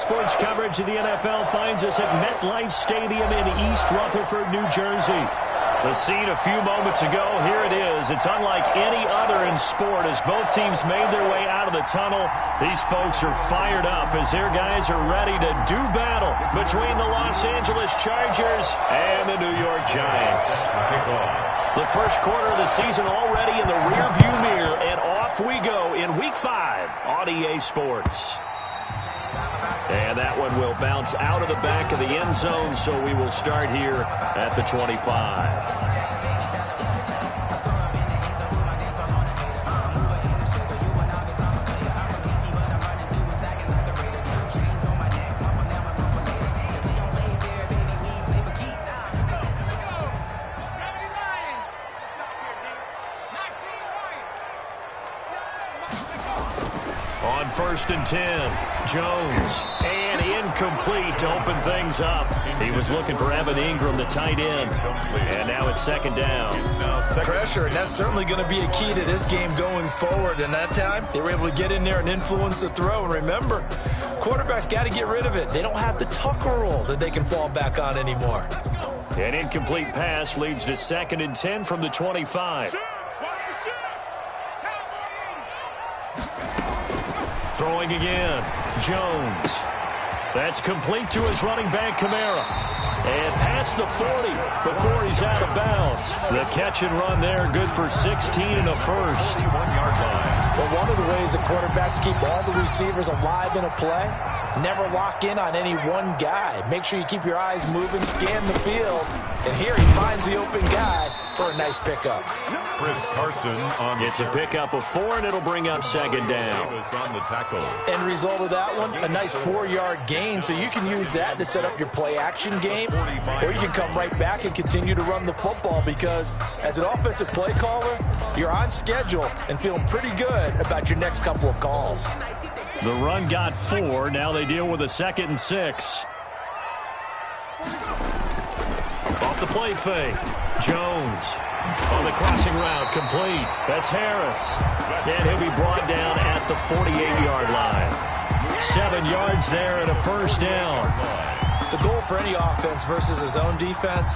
Sports coverage of the NFL finds us at MetLife Stadium in East Rutherford, New Jersey. The scene a few moments ago, here it is. It's unlike any other in sport as both teams made their way out of the tunnel. These folks are fired up as their guys are ready to do battle between the Los Angeles Chargers and the New York Giants. The first quarter of the season already in the rearview mirror, and off we go in Week 5 on EA Sports. And that one will bounce out of the back of the end zone, so we will start here at the 25. On 1st and 10, Jones, and incomplete to open things up. He was looking for Evan Ingram, the tight end, and now it's 2nd down. Pressure, and that's certainly going to be a key to this game going forward. And that time, they were able to get in there and influence the throw. And remember, quarterbacks got to get rid of it. They don't have the Tucker rule that they can fall back on anymore. An incomplete pass leads to 2nd and 10 from the 25. Throwing again, Jones. That's complete to his running back, Kamara. And past the 40 before he's out of bounds. The catch and run there, good for 16 and a first. 41-yard line. Well, one of the ways the quarterbacks keep all the receivers alive in a play, never lock in on any one guy. Make sure you keep your eyes moving, scan the field. And here he finds the open guy for a nice pickup. Chris Carson on It's a pickup of 4, and it'll bring up 2nd down. on the tackle. End result of that one, a nice 4-yard gain. So you can use that to set up your play-action game, or you can come right back and continue to run the football because as an offensive play caller, you're on schedule and feeling pretty good about your next couple of calls. The run got 4. Now they deal with a 2nd and 6. Off the play fake. Jones on the crossing route, complete. That's Harris. And he'll be brought down at the 48-yard line. 7 yards there and a 1st down. The goal for any offense versus his own defense,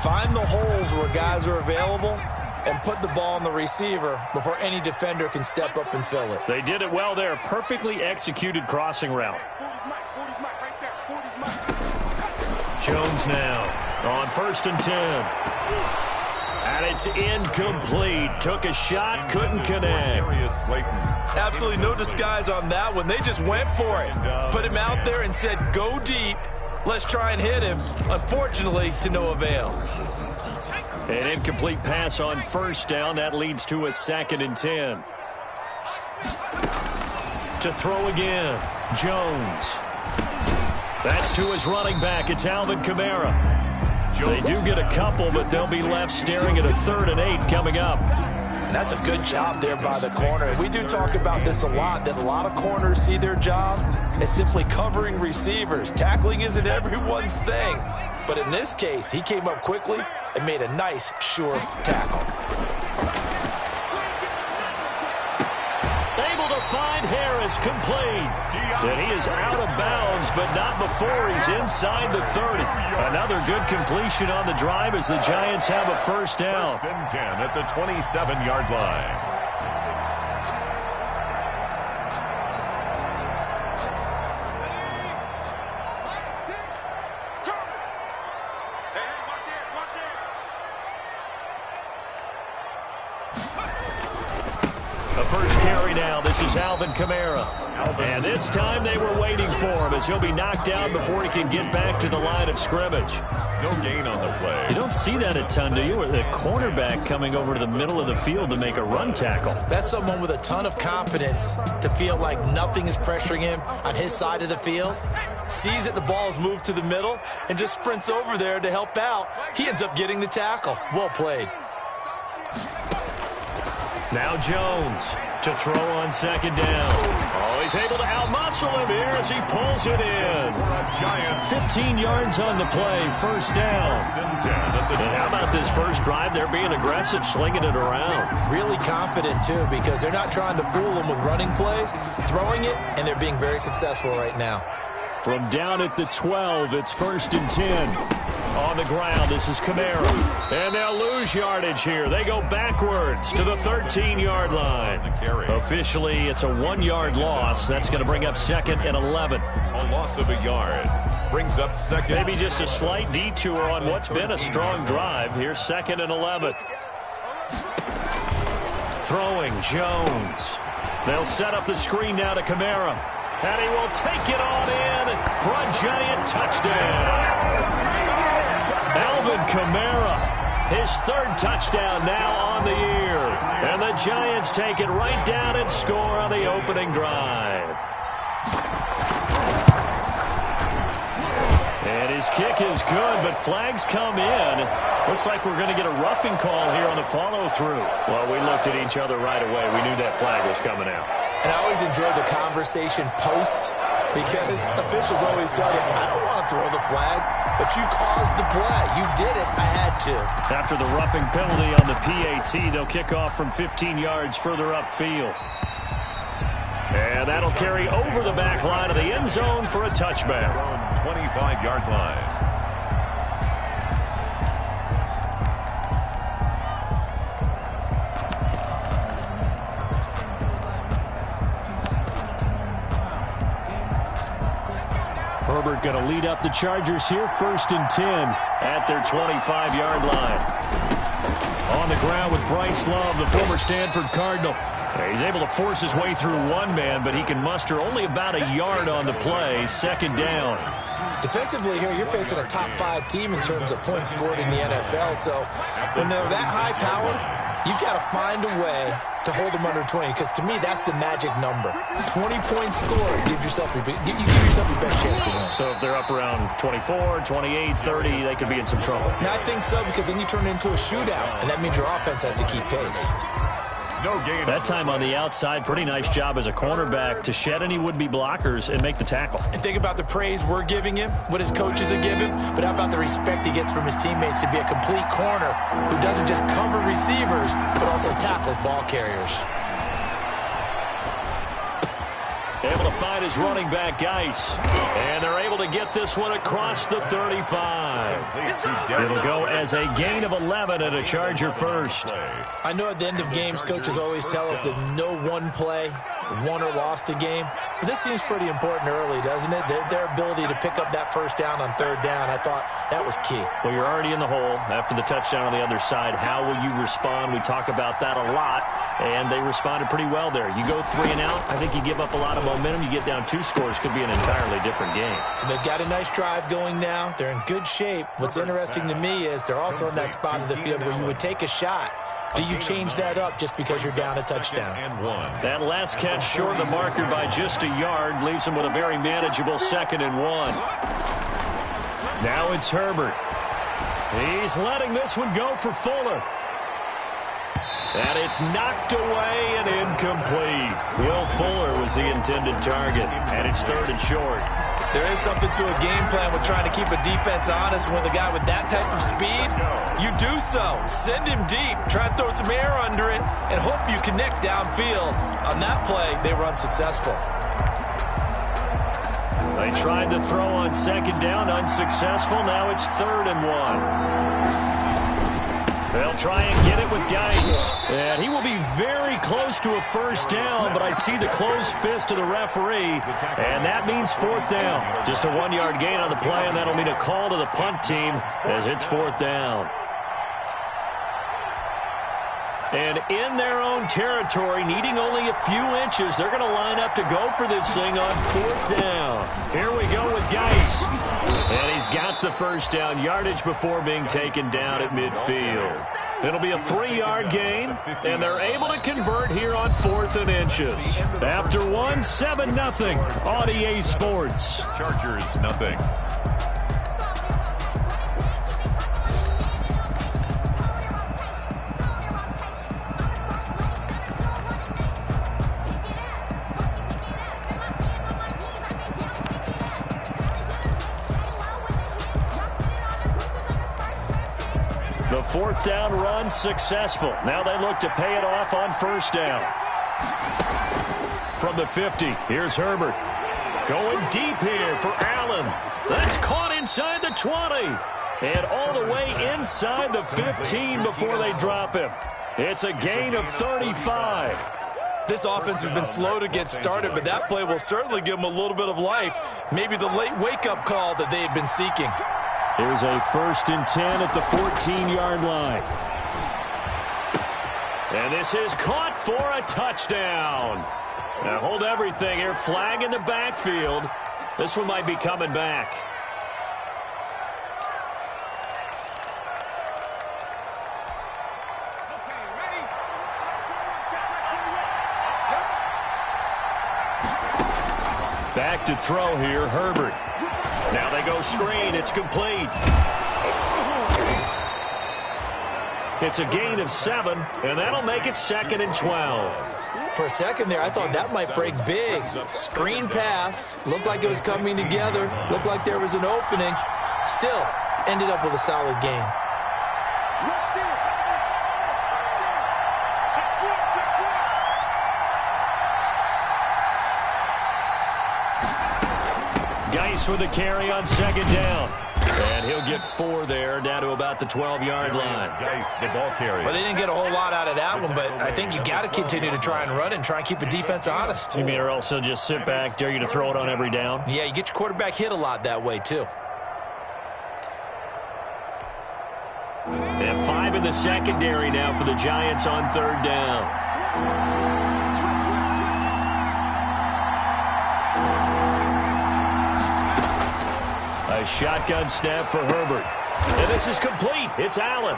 find the holes where guys are available and put the ball on the receiver before any defender can step up and fill it. They did it well there. Perfectly executed crossing route. Jones now on 1st and 10. And it's incomplete. Took a shot, couldn't connect. Absolutely no disguise on that one. They just went for it. Put him out there and said, go deep. Let's try and hit him. Unfortunately, to no avail. An incomplete pass on 1st down. That leads to a 2nd and 10. To throw again, Jones. That's to his running back. It's Alvin Kamara. They do get a couple, but they'll be left staring at a 3rd and 8 coming up. And that's a good job there by the corner. We do talk about this a lot, that a lot of corners see their job as simply covering receivers. Tackling isn't everyone's thing. But in this case, he came up quickly and made a nice, sure tackle. Able to find Harris, complete. And he is out of bounds, but not before he's inside the 30. Another good completion on the drive as the Giants have a 1st down. 1st and 10 at the 27-yard line. This is Alvin Kamara. And this time they were waiting for him as he'll be knocked down before he can get back to the line of scrimmage. No gain on the play. You don't see that a ton, do you? Or the cornerback coming over to the middle of the field to make a run tackle. That's someone with a ton of confidence to feel like nothing is pressuring him on his side of the field. Sees that the ball is moved to the middle and just sprints over there to help out. He ends up getting the tackle. Well played. Now Jones to throw on 2nd down. Oh, he's able to outmuscle him here as he pulls it in. 15 yards on the play, 1st down. And how about this first drive? They're being aggressive, slinging it around. Really confident, too, because they're not trying to fool him with running plays, throwing it, and they're being very successful right now. From down at the 12, it's 1st and 10. On the ground, this is Kamara. And they'll lose yardage here. They go backwards to the 13-yard line. Officially, it's a 1-yard loss. That's going to bring up 2nd and 11. A loss of a yard brings up 2nd. Maybe just a slight detour on what's been a strong drive. Here's 2nd and 11. Throwing, Jones. They'll set up the screen now to Kamara. And he will take it on in for a giant touchdown. Alvin Kamara, his 3rd touchdown now on the year. And the Giants take it right down and score on the opening drive. And his kick is good, but flags come in. Looks like we're going to get a roughing call here on the follow-through. Well, we looked at each other right away. We knew that flag was coming out. And I always enjoy the conversation post because officials always tell you, I don't want to throw the flag, but you caused the play. You did it. I had to. After the roughing penalty on the PAT, they'll kick off from 15 yards further upfield. And that'll carry over the back line of the end zone for a touchback. 25-yard line. Herbert going to lead up the Chargers here, 1st and 10 at their 25-yard line. On the ground with Bryce Love, the former Stanford Cardinal. He's able to force his way through one man, but he can muster only about a yard on the play. 2nd down. Defensively here, you're facing a top 5 team in terms of points scored in the NFL. So when they're that high-powered, you've got to find a way to hold them under 20, because to me, that's the magic number. 20 points scored gives yourself your best chance to win. So if they're up around 24, 28, 30, they could be in some trouble. And I think so, because then you turn it into a shootout, and that means your offense has to keep pace. No gain. That time on the outside, pretty nice job as a cornerback to shed any would-be blockers and make the tackle. And think about the praise we're giving him, what his coaches are giving, but how about the respect he gets from his teammates to be a complete corner who doesn't just cover receivers, but also tackles ball carriers. Able to find his running back, Geis. And they're able to get this one across the 35. It'll go as a gain of 11 and a Charger first. I know at the end of games, coaches always tell us that no one play won or lost a game. But this seems pretty important early, doesn't it? Their ability to pick up that 1st down on 3rd down, I thought that was key. Well, you're already in the hole after the touchdown on the other side. How will you respond? We talk about that a lot, and they responded pretty well there. You go 3 and out, I think you give up a lot of momentum. You get down 2 scores, could be an entirely different game. So they've got a nice drive going now. They're in good shape. What's interesting to me is they're also in that spot of the field where you would take a shot. Do you change that up just because you're down a touchdown? That last catch short of the marker by just a yard leaves him with a very manageable 2nd and 1. Now it's Herbert. He's letting this one go for Fuller. And it's knocked away and incomplete. Will Fuller was the intended target, and it's 3rd and short. There is something to a game plan with trying to keep a defense honest. With a guy with that type of speed, you do so. Send him deep. Try and throw some air under it and hope you connect downfield. On that play, they were unsuccessful. They tried to throw on 2nd down, unsuccessful. Now it's 3rd and 1. They'll try and get it with Geis. And he will be very close to a 1st down, but I see the closed fist of the referee, and that means 4th down. Just a 1-yard gain on the play, and that'll mean a call to the punt team as it's 4th down. And in their own territory, needing only a few inches, they're going to line up to go for this thing on 4th down. Here we go with Geis. And he's got the 1st down yardage before being taken down at midfield. It'll be a 3-yard gain, and they're able to convert here on 4th and inches. After 1, 7-0 on EA Sports. Chargers, nothing. The 4th down run successful. Now they look to pay it off on 1st down. From the 50, here's Herbert. Going deep here for Allen. inside the 20. And all the way inside the 15 before they drop him. It's a gain of 35. This offense has been slow to get started, but that play will certainly give them a little bit of life. Maybe the late wake-up call that they had been seeking. Here's a 1st and 10 at the 14-yard line. And this is caught for a touchdown. Now hold everything here. Flag in the backfield. This one might be coming back. Back to throw here, Herbert. Now they go screen. It's complete. It's a gain of 7, and that'll make it 2nd and 12. For a second there, I thought that might break big. Screen pass. Looked like it was coming together. Looked like there was an opening. Still, ended up with a solid gain. Geis with a carry on 2nd down. And he'll get 4 there, down to about the 12-yard line. Geis, the ball carrier. Well, they didn't get a whole lot out of that one, but I think you got to continue to try and run and try and keep the defense honest. You mean or else they'll just sit back, dare you to throw it on every down? Yeah, you get your quarterback hit a lot that way, too. And 5 in the secondary now for the Giants on 3rd down. A shotgun snap for Herbert. And this is complete. It's Allen.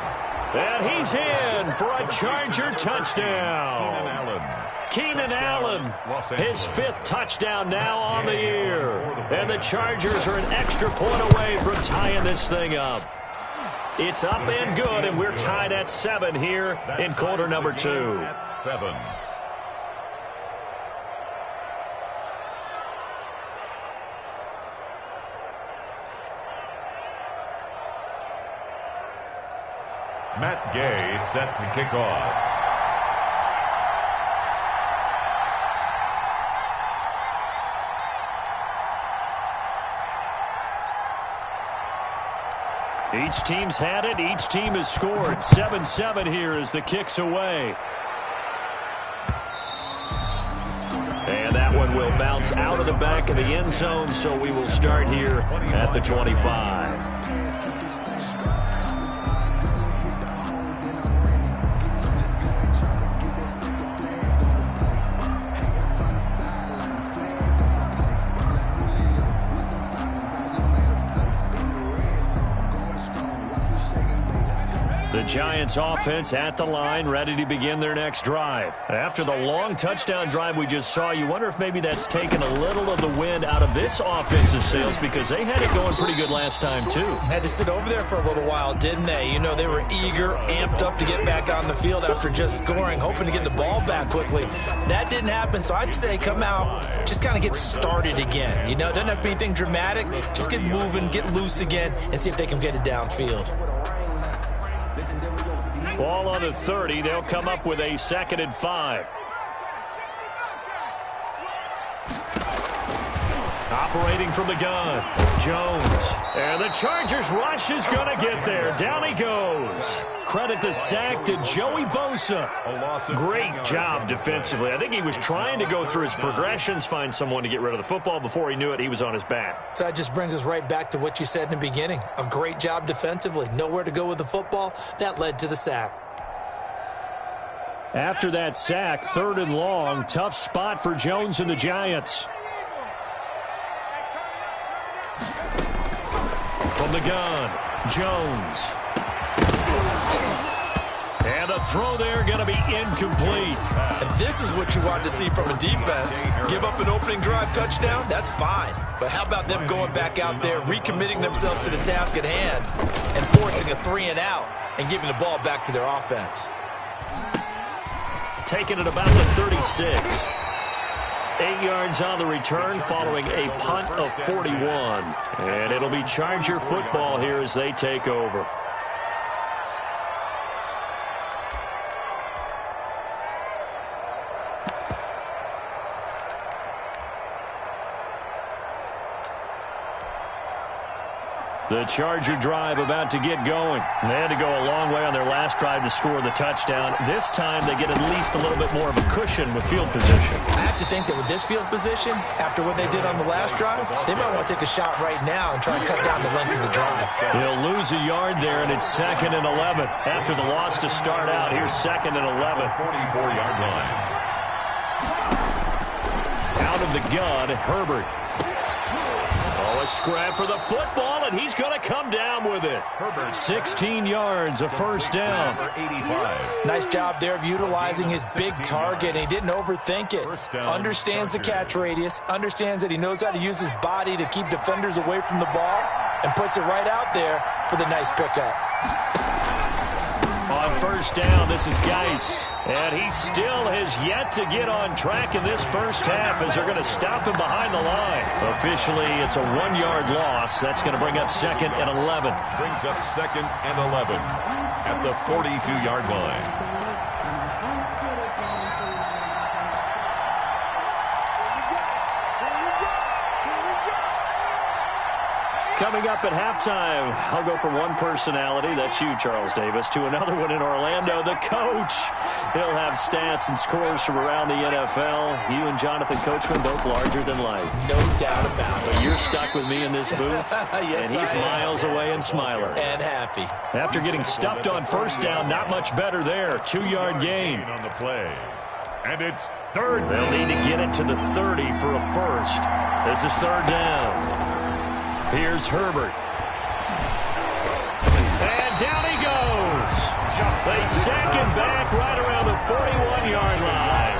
And he's in for a Charger touchdown. Keenan Allen, his 5th touchdown now on the year. And the Chargers are an extra point away from tying this thing up. It's up and good, and we're tied at 7 here in quarter number 2. 7. Matt Gay set to kick off. Each team's had it. Each team has scored. 7-7 here as the kick's away. And that one will bounce out of the back of the end zone, so we will start here at the 25. The Giants offense at the line, ready to begin their next drive. After the long touchdown drive we just saw, you wonder if maybe that's taken a little of the wind out of this offensive sails, because they had it going pretty good last time too. Had to sit over there for a little while, didn't they? You know, they were eager, amped up to get back on the field after just scoring, hoping to get the ball back quickly. That didn't happen, so I'd say come out, just kind of get started again. You know, it doesn't have to be anything dramatic. Just get moving, get loose again, and see if they can get it downfield. Ball on the 30. They'll come up with a 2nd and 5. Operating from the gun, Jones. And the Chargers rush is going to get there. Down he goes. Credit the sack to Joey Bosa. Great job defensively. I think he was trying to go through his progressions, find someone to get rid of the football. Before he knew it, he was on his back. So that just brings us right back to what you said in the beginning. A great job defensively. Nowhere to go with the football. That led to the sack. After that sack, 3rd and long. Tough spot for Jones and the Giants. From the gun, Jones. And the throw there going to be incomplete. And this is what you want to see from a defense. Give up an opening drive touchdown, that's fine. But how about them going back out there, recommitting themselves to the task at hand, and forcing a 3-and-out and giving the ball back to their offense. Taking it about the 36. 8 yards on the return following a punt of 41. And it'll be Charger football here as they take over. The Charger drive about to get going. They had to go a long way on their last drive to score the touchdown. This time they get at least a little bit more of a cushion with field position. I have to think that with this field position, after what they did on the last drive, they might want to take a shot right now and try and cut down the length of the drive. He'll lose a yard there, and it's 2nd and 11. After the loss to start out, here's 2nd and 11. 44-yard line. Out of the gun, Herbert. Oh, a scrap for the football, and he's going to come down with it. 16 yards, a first down. 85. Nice job there of utilizing his big target. He didn't overthink it. Understands the catch radius, understands that he knows how to use his body to keep defenders away from the ball, and puts it right out there for the nice pickup. On first down, this is Geis. And he still has yet to get on track in this first half as they're going to stop him behind the line. Officially, it's a 1-yard loss. That's going to bring up 2nd and 11. Brings up 2nd and 11 at the 42-yard line. Coming up at halftime, I'll go from one personality, that's you, Charles Davis, to another one in Orlando, the coach. He'll have stats and scores from around the NFL. You and Jonathan Coachman, both larger than life. No doubt about it. But you're stuck with me in this booth, yes, and he's miles away and smiling. And happy. After getting stuffed on first down, not much better there. 2-yard gain. On the play. And it's 3rd. They'll need to get it to the 30 for a first. This is 3rd down. Here's Herbert. And down he goes. They sack him back right around the 41-yard line.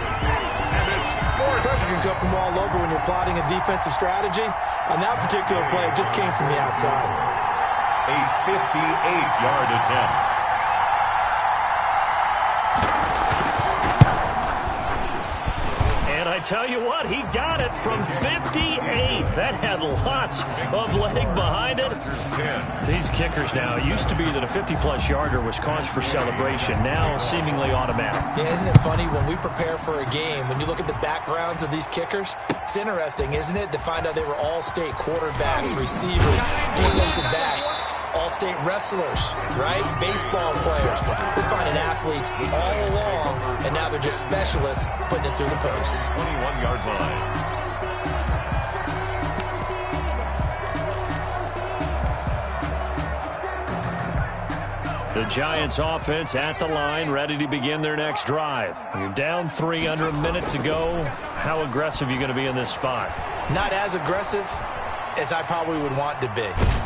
And it's 4th. Pressure can come from all over when you're plotting a defensive strategy. On that particular play, it just came from the outside. A 58-yard attempt. I tell you what, he got it from 58. That had lots of leg behind it. These kickers now, it used to be that a 50-plus yarder was cause for celebration. Now, seemingly automatic. Yeah, isn't it funny when we prepare for a game, when you look at the backgrounds of these kickers, it's interesting, isn't it, to find out they were all-state quarterbacks, receivers, defensive backs, all-state wrestlers, right? Baseball players. We're finding athletes all along, and now they're just specialists putting it through the posts. 21-yard line. The Giants offense at the line, ready to begin their next drive. You're down 3 under a minute to go. How aggressive are you going to be in this spot? Not as aggressive as I probably would want to be.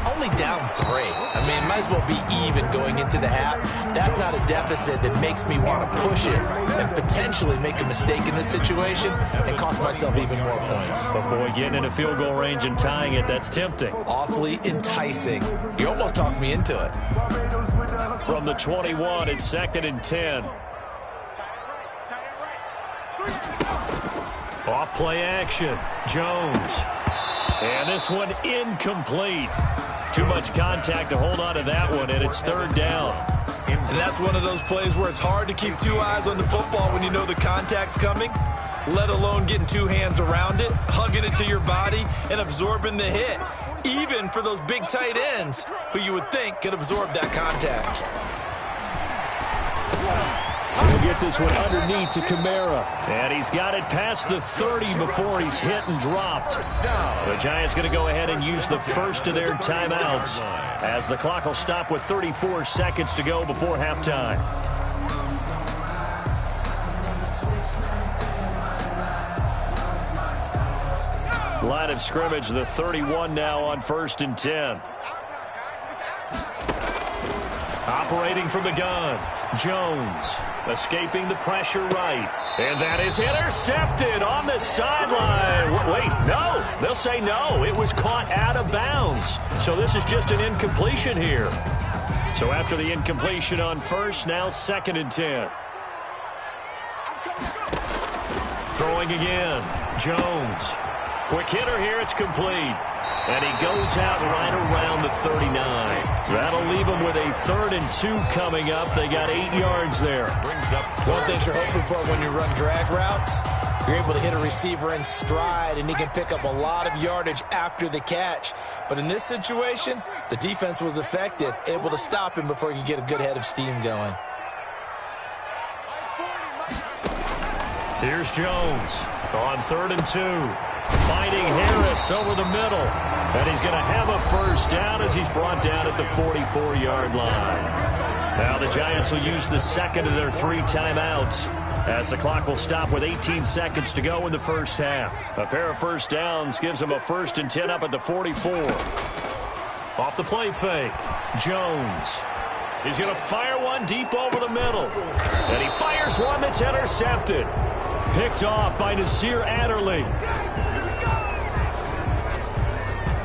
Only down 3. I mean, might as well be even going into the half. That's not a deficit that makes me want to push it and potentially make a mistake in this situation and cost myself even more points. But boy, getting in a field goal range and tying it, that's tempting. Awfully enticing. You almost talked me into it. From the 21, it's 2nd and 10. Off play action. Jones. And this one incomplete. Too much contact to hold on to that one, and it's 3rd down. And that's one of those plays where it's hard to keep 2 eyes on the football when you know the contact's coming, let alone getting 2 hands around it, hugging it to your body, and absorbing the hit. Even for those big tight ends who you would think could absorb that contact. He'll get this one underneath to Kamara. And he's got it past the 30 before he's hit and dropped. The Giants going to go ahead and use the first of their timeouts as the clock will stop with 34 seconds to go before halftime. Line of scrimmage, the 31 now on 1st and 10. Operating from the gun, Jones escaping the pressure right. And that is intercepted on the sideline. Wait, no. They'll say no. It was caught out of bounds. So this is just an incompletion here. So after the incompletion on first, now 2nd and 10. Throwing again, Jones. Quick hitter here, it's complete. And he goes out right around the 39. That'll leave him with a 3rd and 2 coming up. They got 8 yards there. One thing you're hoping for when you run drag routes, you're able to hit a receiver in stride, and he can pick up a lot of yardage after the catch. But in this situation, the defense was effective, able to stop him before he could get a good head of steam going. Here's Jones on 3rd and 2. Fighting Harris over the middle. And he's going to have a first down as he's brought down at the 44-yard line. Now the Giants will use the second of their 3 timeouts, as the clock will stop with 18 seconds to go in the first half. A pair of first downs gives them a 1st and 10 up at the 44. Off the play fake, Jones. He's going to fire one deep over the middle. And he fires one that's intercepted. Picked off by Nasir Adderley.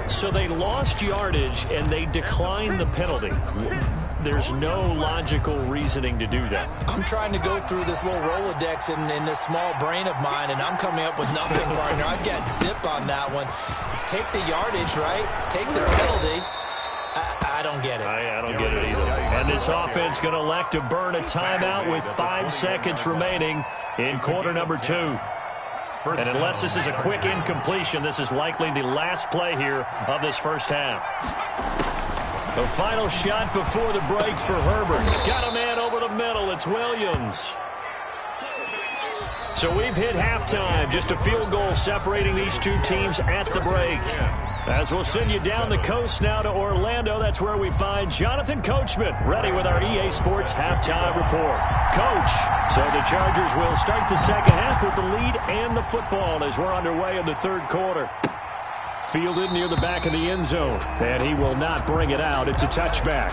So they lost yardage, and they declined the penalty. There's no logical reasoning to do that. I'm trying to go through this little Rolodex in this small brain of mine, and I'm coming up with nothing, partner. I've got zip on that one. Take the yardage, right? Take the penalty. I don't get it. I don't get it either. And this offense going to elect to burn a timeout with 5 seconds remaining in quarter number 2. And unless this is a quick incompletion, this is likely the last play here of this first half. The final shot before the break for Herbert. Got a man over the middle. It's Williams. So we've hit halftime. Just a field goal separating these two teams at the break. As we'll send you down the coast now to Orlando, that's where we find Jonathan Coachman ready with our EA Sports halftime report. Coach, so the Chargers will start the second half with the lead and the football as we're underway in the 3rd quarter. Fielded near the back of the end zone, and he will not bring it out. It's a touchback.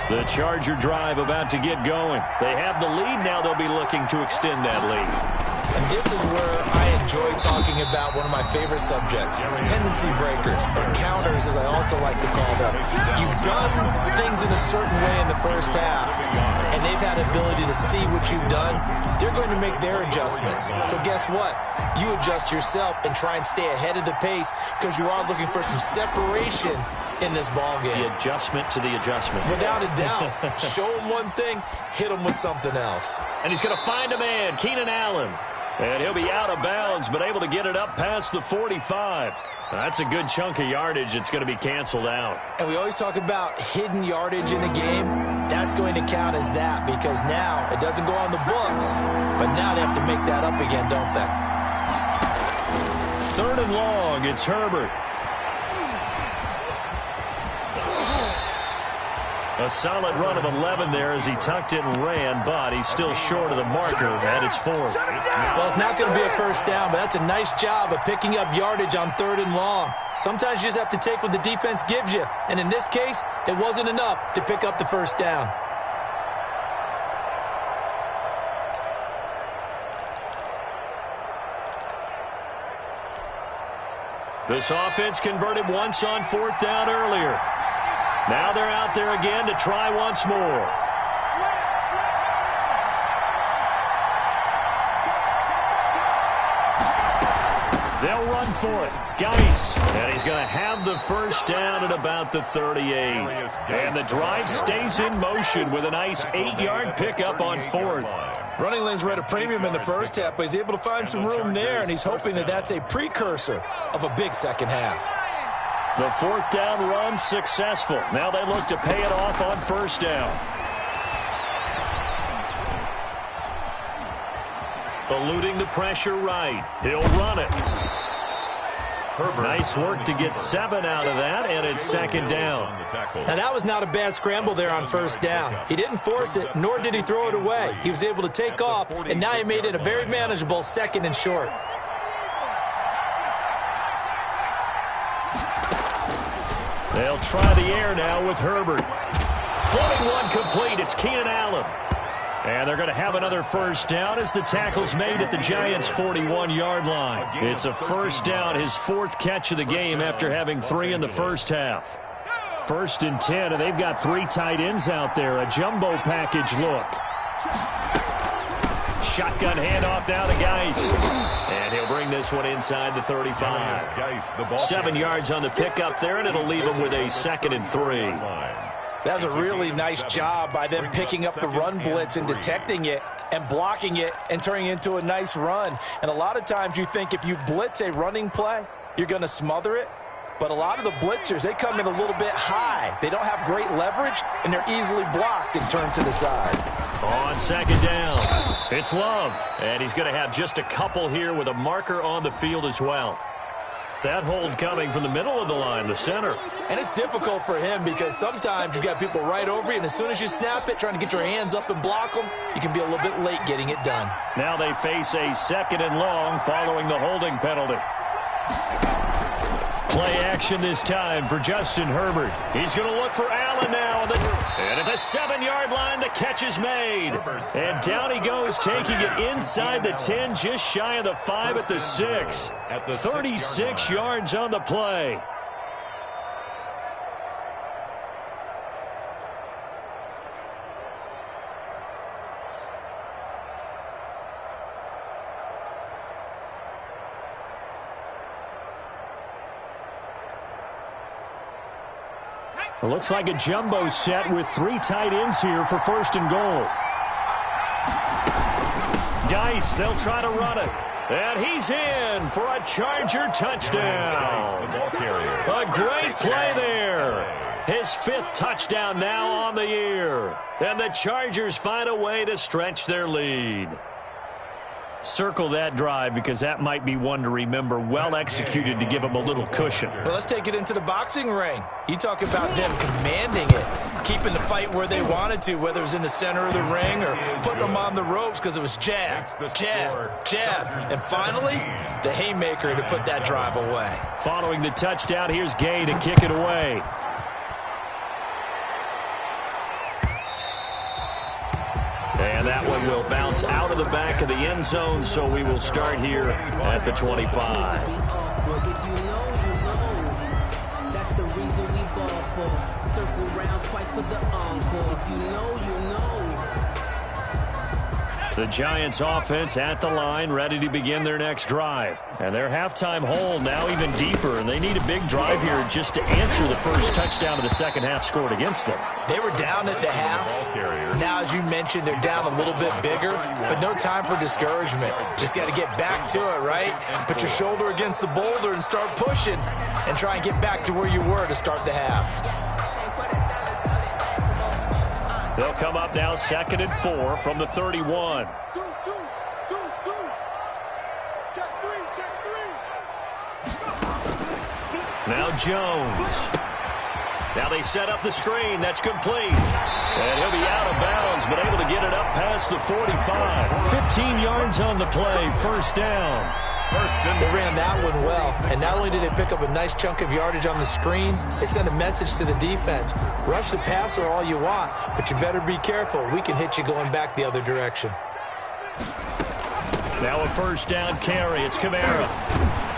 The Charger drive about to get going. They have the lead. Now they'll be looking to extend that lead. And this is where I enjoy talking about one of my favorite subjects, tendency breakers, or counters as I also like to call them. You've done things in a certain way in the first half, and they've had ability to see what you've done. They're going to make their adjustments. So guess what? You adjust yourself and try and stay ahead of the pace because you are looking for some separation in this ball game. The adjustment to the adjustment. Without a doubt. Show him one thing, hit him with something else. And he's going to find a man, Keenan Allen. And he'll be out of bounds, but able to get it up past the 45. That's a good chunk of yardage. It's going to be canceled out. And we always talk about hidden yardage in a game. That's going to count as that because now it doesn't go on the books, but now they have to make that up again, don't they? 3rd and long. It's Herbert. A solid run of 11 there as he tucked it and ran, but he's still short of the marker, and it's 4th. Well, it's not going to be a first down, but that's a nice job of picking up yardage on 3rd and long. Sometimes you just have to take what the defense gives you, and in this case, it wasn't enough to pick up the first down. This offense converted once on 4th down earlier. Now they're out there again to try once more. They'll run for it. Geis. And he's going to have the first down at about the 38. And the drive stays in motion with a nice 8-yard pickup on 4th. Running lanes were at a premium in the first half, but he's able to find some room there, and he's hoping that that's a precursor of a big second half. The 4th down run successful. Now they look to pay it off on 1st down. Eluding the pressure right. He'll run it. Nice work to get 7 out of that, and it's 2nd down. Now that was not a bad scramble there on 1st down. He didn't force it, nor did he throw it away. He was able to take off, and now he made it a very manageable 2nd and short. They'll try the air now with Herbert. Floating one complete. It's Keenan Allen. And they're going to have another first down as the tackle's made at the Giants' 41-yard line. It's a first down, his 4th catch of the game after having 3 in the first half. 1st and 10, and they've got 3 tight ends out there. A jumbo package look. Shotgun handoff now to Geis. And he'll bring this one inside the 35. 7 yards on the pickup there, and it'll leave him with a 2nd and 3. That was a really nice job by them picking up the run blitz and detecting it and blocking it and turning it into a nice run. And a lot of times you think if you blitz a running play, you're going to smother it. But a lot of the blitzers, they come in a little bit high. They don't have great leverage, and they're easily blocked and turned to the side. On 2nd down, it's Love. And he's going to have just a couple here with a marker on the field as well. That hold coming from the middle of the line, the center. And it's difficult for him because sometimes you've got people right over you, and as soon as you snap it, trying to get your hands up and block them, you can be a little bit late getting it done. Now they face a 2nd and long following the holding penalty. Play action this time for Justin Herbert. He's going to look for Allen now. And at the 7-yard line, the catch is made. And down he goes, taking it inside the 10, just shy of the 5 at the 6. 36 yards on the play. It looks like a jumbo set with 3 tight ends here for 1st and goal. Geis, they'll try to run it. And he's in for a Charger touchdown. A great play there. His 5th touchdown now on the year. And the Chargers find a way to stretch their lead. Circle that drive because that might be one to remember. Well executed to give them a little cushion. Well, let's take it into the boxing ring. You talk about them commanding it, keeping the fight where they wanted to, whether it was in the center of the ring or putting them on the ropes because it was jab, jab, jab. And finally, the haymaker to put that drive away. Following the touchdown, here's Gay to kick it away. And that one will bounce out of the back of the end zone, so we will start here at the 25. That's the reason we ball for. Circle round twice for the encore. If you know, you know. The Giants offense at the line, ready to begin their next drive. And their halftime hole now even deeper, and they need a big drive here just to answer the first touchdown of the second half scored against them. They were down at the half. Now, as you mentioned, they're down a little bit bigger, but no time for discouragement. Just got to get back to it, right? Put your shoulder against the boulder and start pushing and try and get back to where you were to start the half. They'll come up now 2nd and 4 from the 31. Now Jones. Now they set up the screen. That's complete. And he'll be out of bounds, but able to get it up past the 45. 15 yards on the play. First down. They ran that one well, and not only did they pick up a nice chunk of yardage on the screen, they sent a message to the defense. Rush the passer all you want, but you better be careful. We can hit you going back the other direction. Now a first down carry. It's Kamara.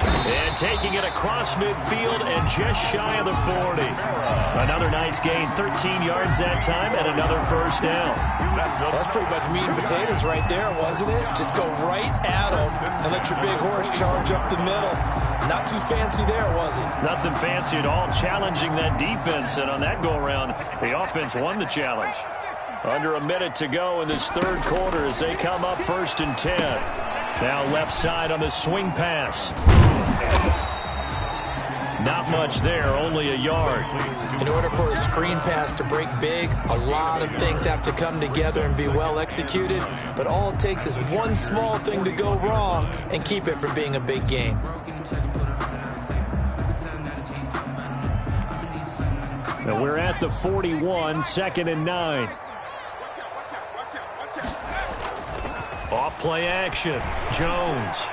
And taking it across midfield and just shy of the 40. Another nice gain, 13 yards that time, and another first down. That's pretty much meat and potatoes right there, wasn't it? Just go right at them and let your big horse charge up the middle. Not too fancy there, was it? Nothing fancy at all, challenging that defense, and on that go-around, the offense won the challenge. Under a minute to go in this third quarter as they come up 1st and 10. Now left side on the swing pass. Not much there, only a yard. In order for a screen pass to break big, a lot of things have to come together and be well executed. But all it takes is one small thing to go wrong and keep it from being a big game. And we're at the 41, 2nd and 9. Off play action. Jones.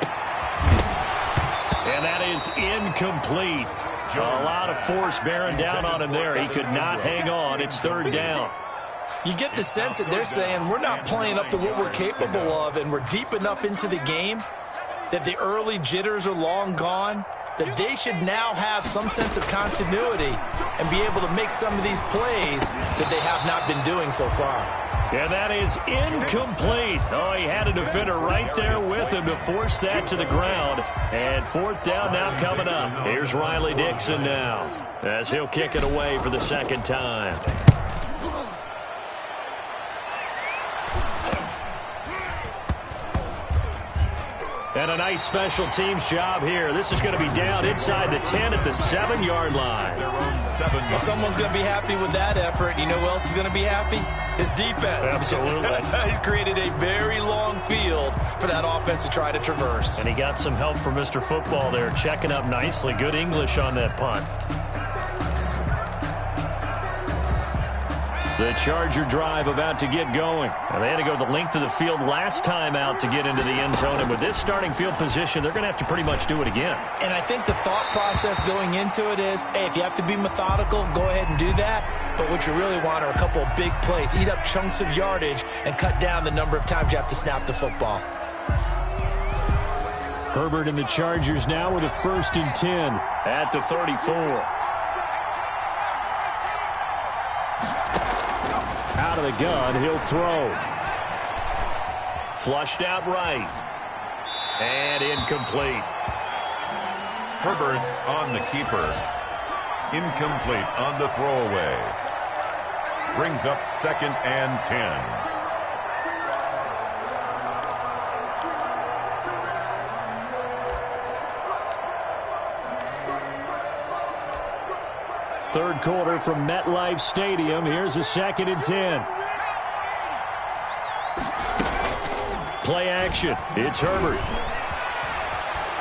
And that is incomplete. A lot of force bearing down on him there. He could not hang on. It's 3rd down. You get the sense that they're saying we're not playing up to what we're capable of, and we're deep enough into the game that the early jitters are long gone, that they should now have some sense of continuity and be able to make some of these plays that they have not been doing so far. And that is incomplete. Oh, he had a defender right there with him to force that to the ground. And 4th down now coming up. Here's Riley Dixon now as he'll kick it away for the second time. And a nice special teams job here. This is going to be down inside the 10 at the 7-yard line. Well, someone's going to be happy with that effort. You know who else is going to be happy? His defense. Absolutely. He's created a very long field for that offense to try to traverse. And he got some help from Mr. Football there, checking up nicely. Good English on that punt. The Charger drive about to get going. And they had to go the length of the field last time out to get into the end zone. And with this starting field position, they're going to have to pretty much do it again. And I think the thought process going into it is, hey, if you have to be methodical, go ahead and do that. But what you really want are a couple of big plays. Eat up chunks of yardage and cut down the number of times you have to snap the football. Herbert and the Chargers now with a 1st and 10 at the 34. Out of the gun, he'll throw. Flushed out right. And incomplete. Herbert on the keeper. Incomplete on the throwaway. Brings up 2nd and 10. Third quarter from MetLife Stadium. Here's a 2nd and 10. Play action. It's Herbert.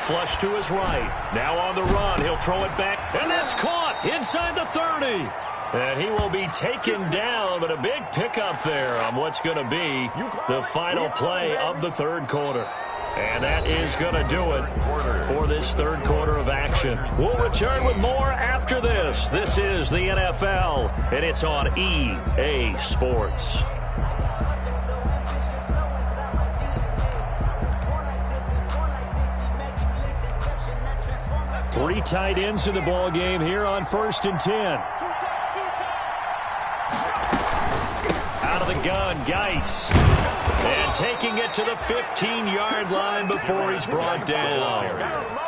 Flush to his right. Now on the run. He'll throw it back. And that's caught inside the 30. And he will be taken down, but a big pickup there on what's going to be the final play of the third quarter. And that is going to do it for this third quarter of action. We'll return with more after this. This is the NFL, and it's on EA Sports. Three tight ends in the ball game here on 1st and 10. Out of the gun, Geis. And taking it to the 15-yard line before he's brought down.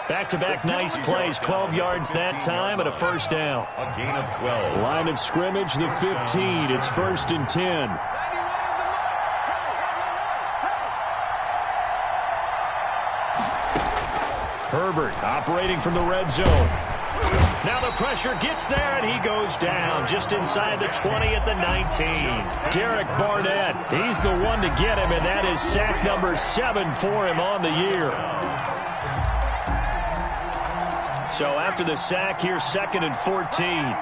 Back-to-back nice plays, 12 yards that time and a first down. A gain of 12. Line of scrimmage, the 15. It's 1st and 10. Herbert operating from the red zone. Now the pressure gets there, and he goes down just inside the 20 at the 19. Derek Barnett, he's the one to get him, and that is sack number 7 for him on the year. So after the sack, here's 2nd and 14.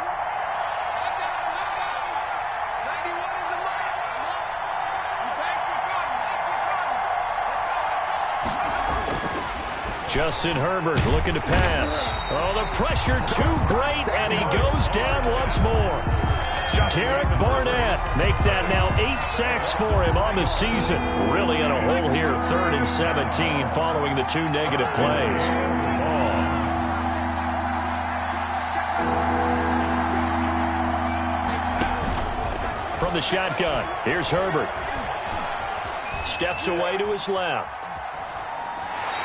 Justin Herbert looking to pass. Oh, the pressure too great, and he goes down once more. Derek Barnett make that now 8 sacks for him on the season. Really in a hole here, 3rd and 17 following the 2 negative plays. From the shotgun, here's Herbert. Steps away to his left.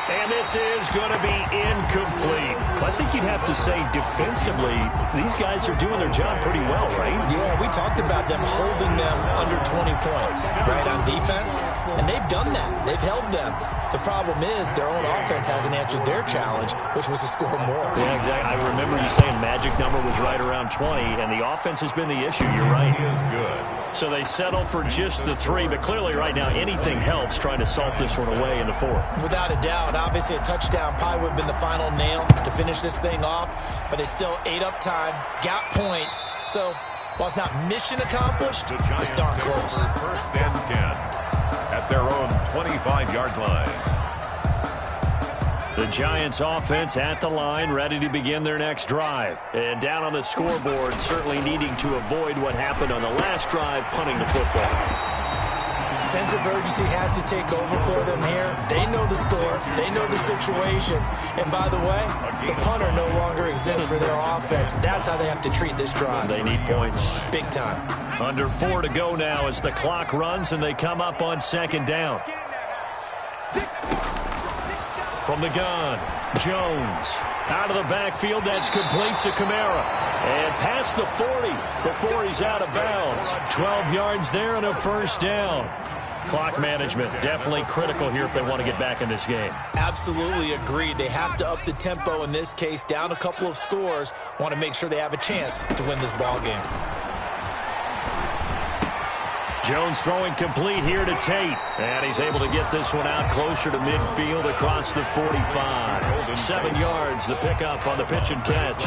And this is going to be incomplete. I think you'd have to say defensively, these guys are doing their job pretty well, right? Yeah, we talked about them holding them under 20 points, right, on defense. And they've done that. They've held them. The problem is their own offense hasn't answered their challenge, which was to score more. Yeah, exactly. I remember you saying magic number was right around 20, and the offense has been the issue. You're right. He is good. So they settle for just the 3, but clearly right now anything helps trying to salt this one away in the 4th. Without a doubt. Obviously a touchdown probably would have been the final nail to finish this thing off, but it's still ate up time, got points. So while it's not mission accomplished, it's darn close. 1st and 10 at their own 25-yard line. The Giants offense at the line, ready to begin their next drive. And down on the scoreboard, certainly needing to avoid what happened on the last drive, punting the football. Sense of urgency has to take over for them here. They know the score. They know the situation. And by the way, the punter no longer exists for their offense. That's how they have to treat this drive. They need points. Big time. Under 4 to go now as the clock runs and they come up on 2nd down. From the gun, Jones. Out of the backfield, that's complete to Kamara. And past the 40 before he's out of bounds. 12 yards there and a first down. Clock management definitely critical here if they want to get back in this game. Absolutely agreed. They have to up the tempo in this case, down a couple of scores. Want to make sure they have a chance to win this ball game. Jones throwing complete here to Tate. And he's able to get this one out closer to midfield across the 45. 7 yards, the pickup on the pitch and catch.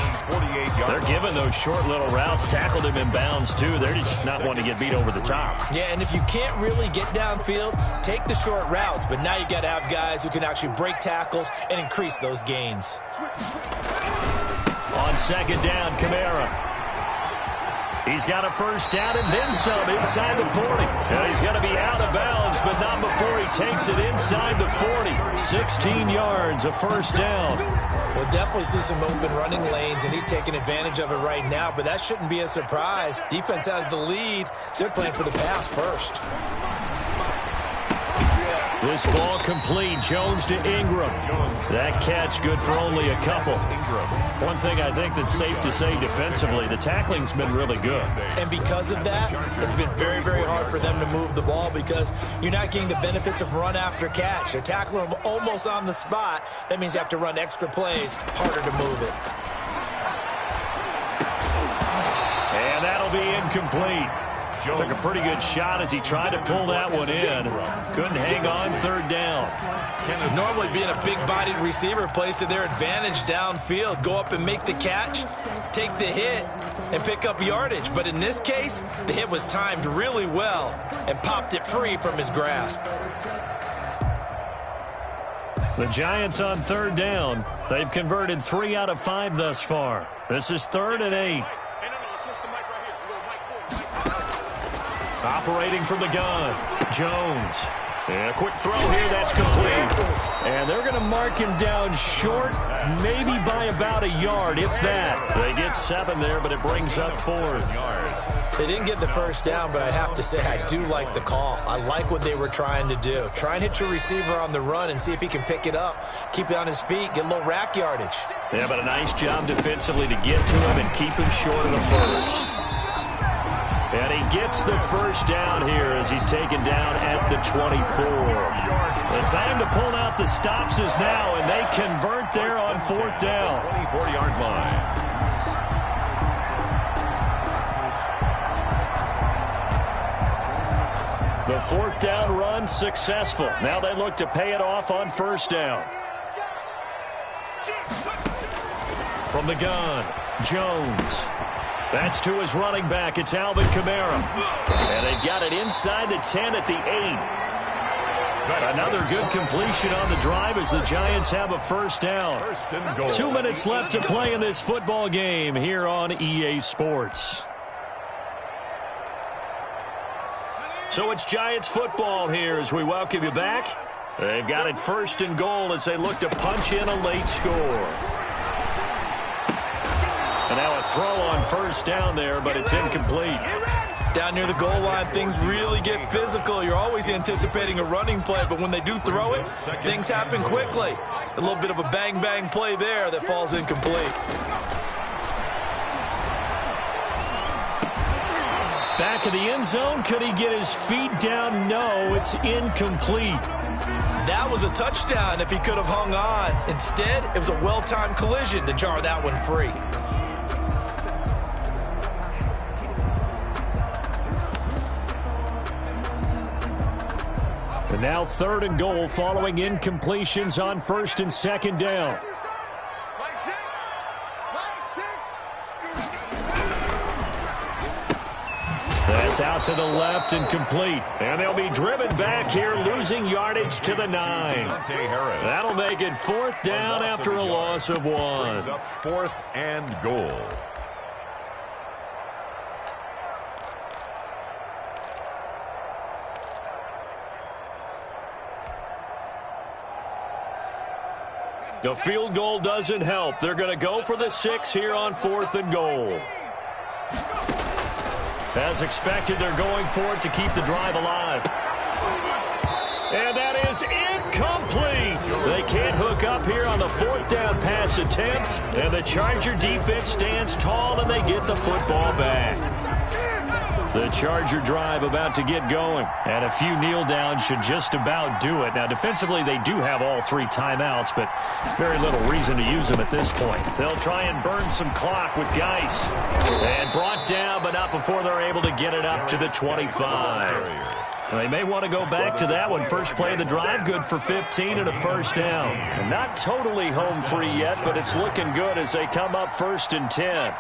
They're giving those short little routes. Tackled him in bounds, too. They're just not wanting to get beat over the top. Yeah, and if you can't really get downfield, take the short routes. But now you got to have guys who can actually break tackles and increase those gains. On 2nd down, Kamara. He's got a first down and then some inside the 40. Now he's going to be out of bounds, but not before he takes it inside the 40. 16 yards, a first down. We'll definitely see some open running lanes, and he's taking advantage of it right now, but that shouldn't be a surprise. Defense has the lead. They're playing for the pass first. This ball complete. Jones to Ingram. That catch good for only a couple. One thing I think that's safe to say defensively, the tackling's been really good. And because of that, it's been very, very hard for them to move the ball because you're not getting the benefits of run after catch. They're tackling them almost on the spot. That means you have to run extra plays, harder to move it. And that'll be incomplete. Took a pretty good shot as he tried to pull that one in. Couldn't hang on 3rd down. Normally being a big-bodied receiver plays to their advantage downfield. Go up and make the catch, take the hit, and pick up yardage. But in this case, the hit was timed really well and popped it free from his grasp. The Giants on 3rd down. They've converted 3 out of 5 thus far. This is 3rd and 8. Operating from the gun, Jones. And a quick throw here, that's complete. And they're going to mark him down short, maybe by about a yard, if that. They get 7 there, but it brings up 4th. They didn't get the first down, but I have to say I do like the call. I like what they were trying to do. Try and hit your receiver on the run and see if he can pick it up, keep it on his feet, get a little rack yardage. Yeah, but a nice job defensively to get to him and keep him short of the first. And he gets the first down here as he's taken down at the 24. The time to pull out the stops is now, and they convert there on 4th down. 24-yard line. The 4th down run successful. Now they look to pay it off on 1st down. From the gun, Jones. That's to his running back. It's Alvin Kamara. And they've got it inside the 10 at the 8. Another good completion on the drive as the Giants have a 1st down. 2 minutes left to play in this football game here on EA Sports. So it's Giants football here as we welcome you back. They've got it 1st and goal as they look to punch in a late score. And now a throw on 1st down there, but it's incomplete. Down near the goal line, things really get physical. You're always anticipating a running play, but when they do throw it, things happen quickly. A little bit of a bang-bang play there that falls incomplete. Back of the end zone, could he get his feet down? No, it's incomplete. That was a touchdown if he could have hung on. Instead, it was a well-timed collision to jar that one free. And now 3rd and goal following incompletions on 1st and 2nd down. That's out to the left and complete. And they'll be driven back here, losing yardage to the 9. That'll make it 4th down after a loss of 1. 4th and goal. The field goal doesn't help. They're going to go for the 6 here on 4th and goal. As expected, they're going for it to keep the drive alive. And that is incomplete. They can't hook up here on the 4th down pass attempt. And the Charger defense stands tall, and they get the football back. The Charger drive about to get going. And a few kneel downs should just about do it. Now, defensively, they do have all 3 timeouts, but very little reason to use them at this point. They'll try and burn some clock with Geis. And brought down, but not before they're able to get it up to the 25. They may want to go back to that one. First play of the drive, good for 15 and a 1st down. And not totally home free yet, but it's looking good as they come up 1st and 10.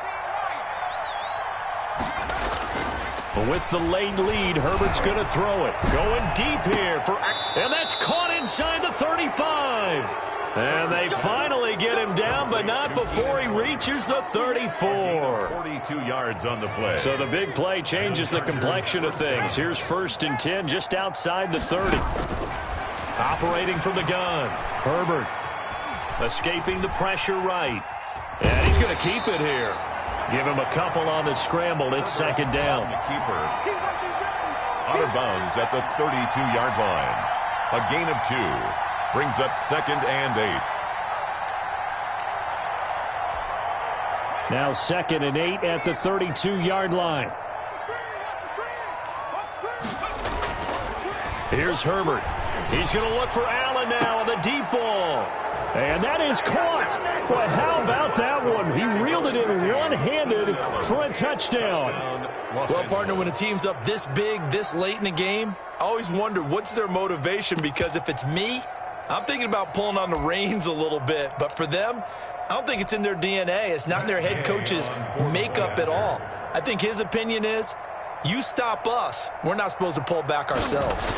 With the late lead, Herbert's going to throw it. Going deep here and that's caught inside the 35. And they finally get him down, but not before he reaches the 34. 42 yards on the play. So the big play changes the complexion of things. Here's 1st and 10 just outside the 30. Operating from the gun, Herbert escaping the pressure right. And he's going to keep it here. Give him a couple on the scramble. It's 2nd down. The keeper out of bounds at the 32-yard line. A gain of 2. Brings up 2nd and 8. Now 2nd and 8 at the 32-yard line. Here's Herbert. He's going to look for Allen now on the deep ball. And that is caught. Boy, how about that one? He reeled it in one-handed for a touchdown. Well, partner, when a team's up this big, this late in the game, I always wonder what's their motivation, because if it's me, I'm thinking about pulling on the reins a little bit. But for them, I don't think it's in their DNA. It's not in their head coach's makeup at all. I think his opinion is, you stop us, we're not supposed to pull back ourselves.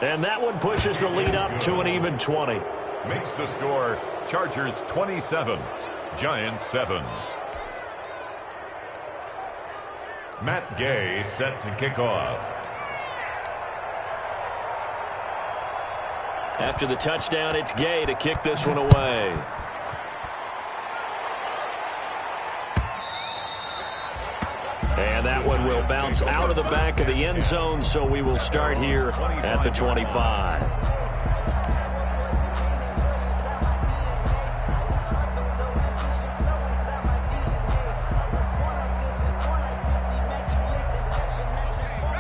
And that one pushes the lead up to an even 20. Makes the score Chargers 27, Giants 7. Matt Gay set to kick off. After the touchdown, it's Gay to kick this one away. And that one will bounce out of the back of the end zone, so we will start here at the 25.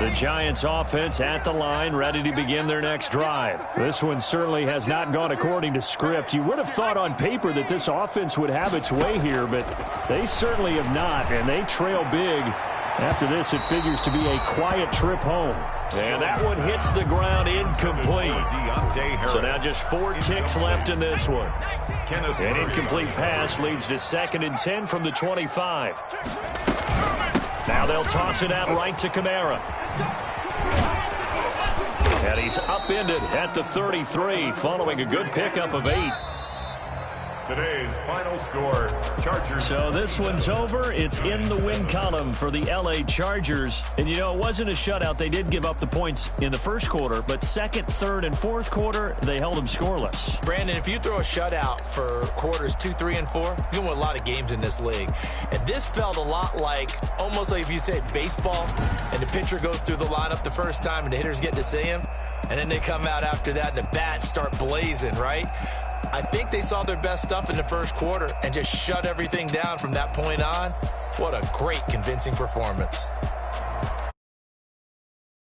The Giants offense at the line, ready to begin their next drive. This one certainly has not gone according to script. You would have thought on paper that this offense would have its way here, but they certainly have not, and they trail big. After this, it figures to be a quiet trip home. And that one hits the ground incomplete. So now just 4 ticks left in this one. An incomplete pass leads to 2nd and 10 from the 25. Now they'll toss it out right to Kamara. And he's upended at the 33 following a good pickup of 8. Today's final score, Chargers. So this one's over. It's in the win column for the L.A. Chargers. And, you know, it wasn't a shutout. They did give up the points in the first quarter, but 2nd, 3rd, and 4th quarter, they held them scoreless. Brandon, if you throw a shutout for quarters 2, 3, and 4, you're going to win a lot of games in this league. And this felt a lot like, almost like if you say baseball, and the pitcher goes through the lineup the first time, and the hitters get to see him, and then they come out after that, and the bats start blazing, right? I think they saw their best stuff in the first quarter and just shut everything down from that point on. What a great, convincing performance.